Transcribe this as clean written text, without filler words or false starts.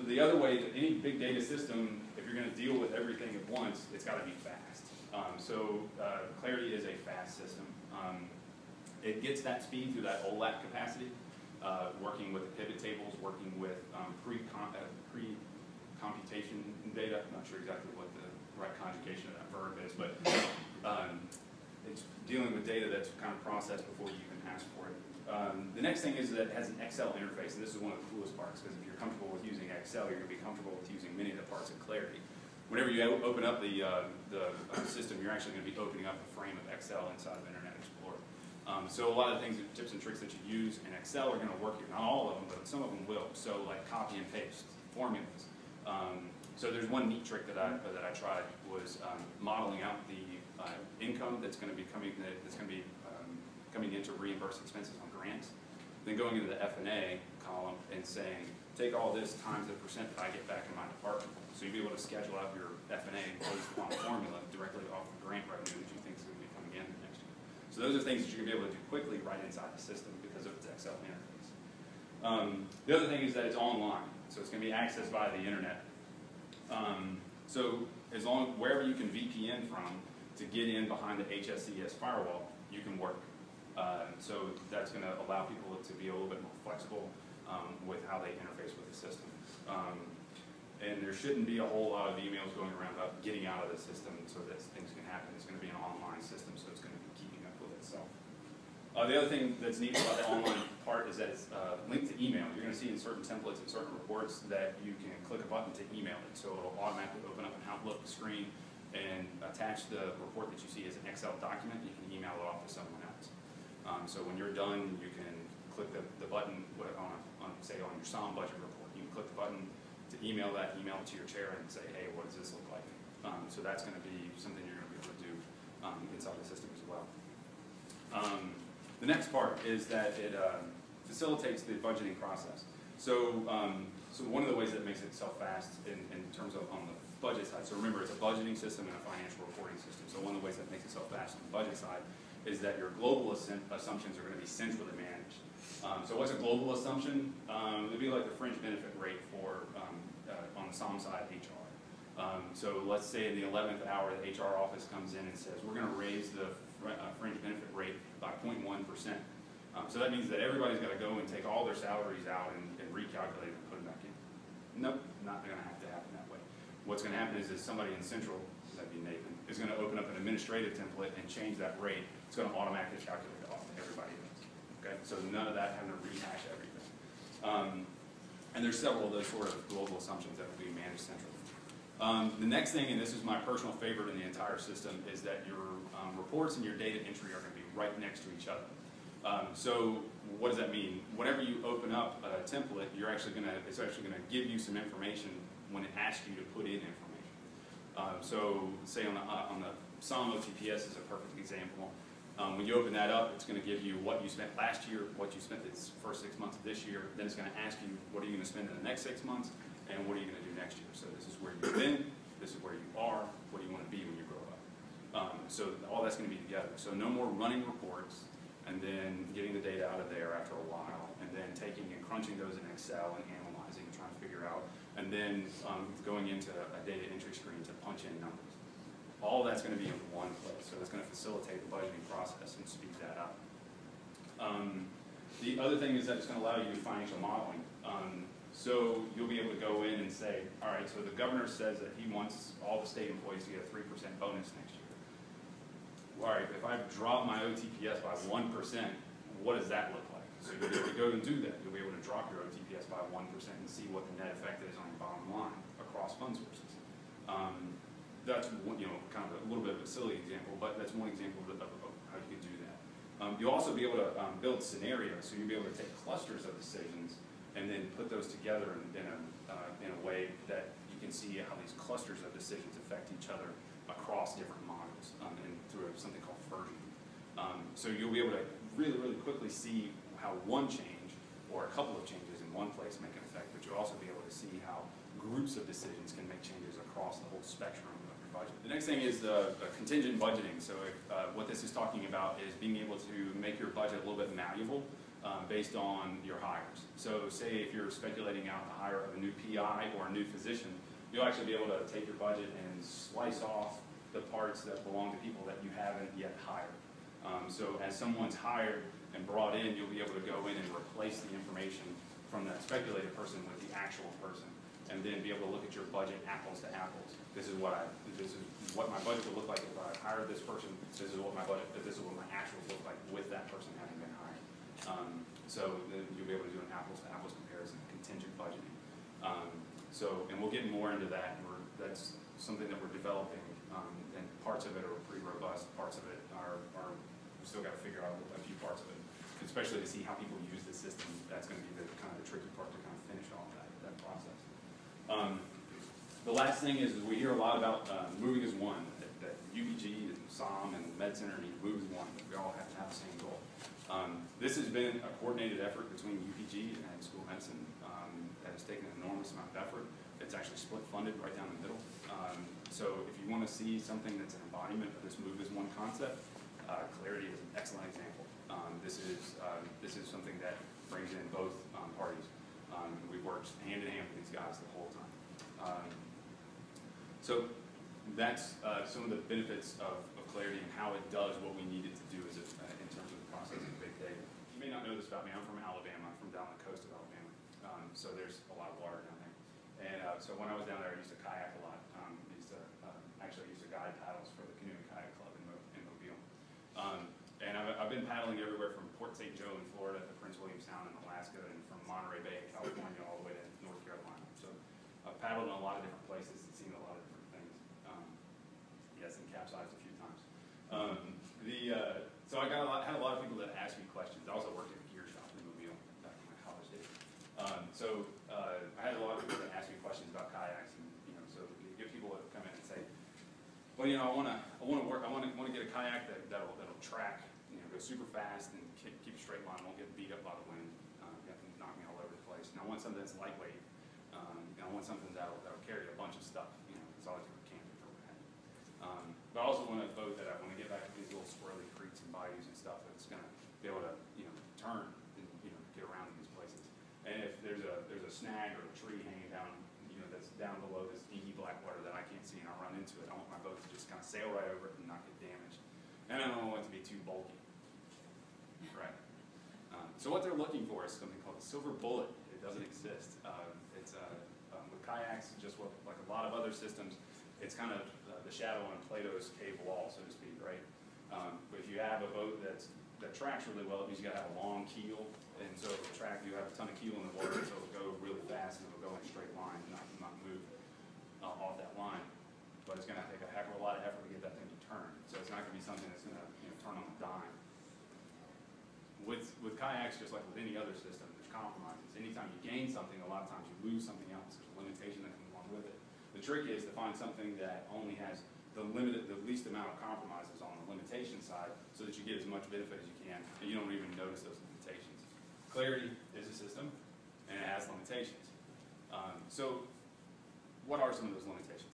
the other way, that any big data system, if you're going to deal with everything at once, it's got to be fast. Clarity is a fast system. It gets that speed through that OLAP capacity, working with the pivot tables, working with pre-computation data. I'm not sure exactly what the right conjugation of that verb is, but it's dealing with data that's kind of processed before you even ask for it. The next thing is that it has an Excel interface, and this is one of the coolest parts, because if you're comfortable with using Excel, you're going to be comfortable with using many of the parts of Clarity. Whenever you open up the system, you're actually going to be opening up a frame of Excel inside of Internet Explorer. So a lot of the things, tips and tricks that you use in Excel are going to work here. Not all of them, but some of them will. So like copy and paste, formulas. So there's one neat trick that I tried was modeling out the income that's going to be coming in to reimburse expenses on grants. Then going into the F&A column and saying, take all this times the percent that I get back in my department. So you'll be able to schedule out your F&A based on a formula directly off the grant revenue that you think is going to be coming in next year. So those are things that you're going to be able to do quickly right inside the system because of its Excel interface. The other thing is that it's online, so it's going to be accessed via the internet. So wherever you can VPN from to get in behind the HSCS firewall, you can work. So that's going to allow people to be a little bit more flexible with how they interface with the system. And there shouldn't be a whole lot of emails going around about getting out of the system so that things can happen. It's going to be an online system, so it's going to be keeping up with itself. The other thing that's neat about the online part is that it's linked to email. You're going to see in certain templates and certain reports that you can click a button to email it. So it'll automatically open up an Outlook screen and attach the report that you see as an Excel document. You can email it off to someone else. So when you're done, you can click the button say on your SOM budget report. You can click the button to email it to your chair and say, hey, what does this look like? So that's going to be something you're going to be able to do inside the system as well. The next part is that it facilitates the budgeting process. So one of the ways that it makes it so fast in terms of on the budget side, so remember it's a budgeting system and a financial reporting system. So one of the ways that makes it so fast on the budget side is that your global assumptions are going to be centrally managed. So what's a global assumption? It would be like the fringe benefit rate for, on the SOM side, HR. So let's say in the 11th hour, the HR office comes in and says, we're going to raise the fringe benefit rate by 0.1%. So that means that everybody's got to go and take all their salaries out and recalculate it and put them back in. Nope, not going to have to happen that way. What's going to happen is somebody in Central, that'd be Nathan, is going to open up an administrative template and change that rate. It's going to automatically calculate it off to everybody else. Okay? So none of that having to rehash everything. And there's several of those sort of global assumptions that will be managed centrally. The next thing, and this is my personal favorite in the entire system, is that your reports and your data entry are going to be right next to each other. So what does that mean? Whenever you open up a template, it's actually going to give you some information when it asks you to put in information. So say on the SOM OTPS is a perfect example. When you open that up, it's going to give you what you spent last year, what you spent this first 6 months of this year. Then it's going to ask you what are you going to spend in the next 6 months, and what are you going to do next year. So this is where you've been, this is where you are, what do you want to be when you grow up. So all that's going to be together. So no more running reports and then getting the data out of there after a while, and then taking and crunching those in Excel and analyzing and trying to figure out, and then going into a data entry screen to punch in numbers. All that's going to be in one place, so it's going to facilitate the budgeting process and speed that up. The other thing is that it's going to allow you to do financial modeling. So you'll be able to go in and say, all right, so the governor says that he wants all the state employees to get a 3% bonus next year. All right, if I drop my OTPS by 1%, what does that look like? So you'll be able to go and do that. You'll be able to drop your OTPS by 1% and see what the net effect is on your bottom line across fund sources. That's one, kind of a little bit of a silly example, but that's one example of how you can do that. You'll also be able to build scenarios, so you'll be able to take clusters of decisions and then put those together in a way that you can see how these clusters of decisions affect each other across different models and through something called versioning. So you'll be able to really, really quickly see how one change or a couple of changes in one place make an effect, but you'll also be able to see how groups of decisions can make changes across the whole spectrum of your budget. The next thing is the contingent budgeting. So what this is talking about is being able to make your budget a little bit malleable. based on your hires. So say if you're speculating out the hire of a new PI or a new physician, you'll actually be able to take your budget and slice off the parts that belong to people that you haven't yet hired. So as someone's hired and brought in, you'll be able to go in and replace the information from that speculated person with the actual person, and then be able to look at your budget apples to apples. This is what my budget would look like if I hired this person. This is what my actuals look like with that person having been hired. So then you'll be able to do an apples to apples comparison, contingent budgeting. And we'll get more into that. That's something that we're developing, and parts of it are pretty robust. Parts of it are we still got to figure out a few parts of it, especially to see how people use the system. That's going to be the kind of the tricky part to kind of finish off that process. The last thing is we hear a lot about moving as one, that UPG and SOM and Med Center need to move as one. We all have to have the same goal. This has been a coordinated effort between UPG and School of Medicine that has taken an enormous amount of effort. It's actually split funded right down the middle. So if you want to see something that's an embodiment of this move as one concept, Clarity is an excellent example. This is something that brings in both parties. We've worked hand in hand with these guys the whole time. So that's some of the benefits of Clarity and how it does what we need it to do in terms of the processing of big data. You may not know this about me. I'm from Alabama. I'm from down the coast of Alabama. So there's a lot of water down there. And so when I was down there, I used to kayak a lot. I used to guide paddles for the Canoe and Kayak Club in Mobile. And I've been paddling everywhere from Port St. Joe in Florida to Prince William Sound in Alaska, and from Monterey Bay in California all the way to North Carolina. So I've paddled in a lot of different places and seen a lot of different things. Yes, and capsized a few times. So I had a lot of people that asked me questions. I also worked at a gear shop in Mobile back in my college days. I had a lot of people that asked me questions about kayaks, and so you get people that come in and say, well, I want to get a kayak that'll track, go super fast and keep a straight line, won't get beat up by the wind, knock me all over the place. And I want something that's lightweight. I want something that'll carry a bunch of stuff. It's always going to camping or what have you. But I also want a boat that I want to get back to these little squirrely creeks and bayous and stuff that's going to be able to, turn and get around in these places. And if there's a snag or a tree hanging down, that's down below this inky black water that I can't see and I'll run into it, I want my boat to just kind of sail right over it and not get damaged. And I don't want it to be too bulky. Right. So what they're looking for is something called a silver bullet. It doesn't exist. With kayaks, just like a lot of other systems, it's kind of the shadow on Plato's cave wall, so to speak, right? But if you have a boat that tracks really well, it means you got to have a long keel, and so if it tracks, you have a ton of keel in the water, so it'll go really fast and it'll go in a straight line and not move off that line. But it's going to take a heck of a lot of effort to get that thing to turn. So it's not going to be something that's going to turn on a dime. With kayaks, just like with any other system, there's compromises. Anytime you gain something, a lot of times you lose something else. There's a limitation that comes along with it. The trick is to find something that only has the least amount of compromises on the limitation side, so that you get as much benefit as you can, and you don't even notice those limitations. Clarity is a system, and it has limitations. So what are some of those limitations?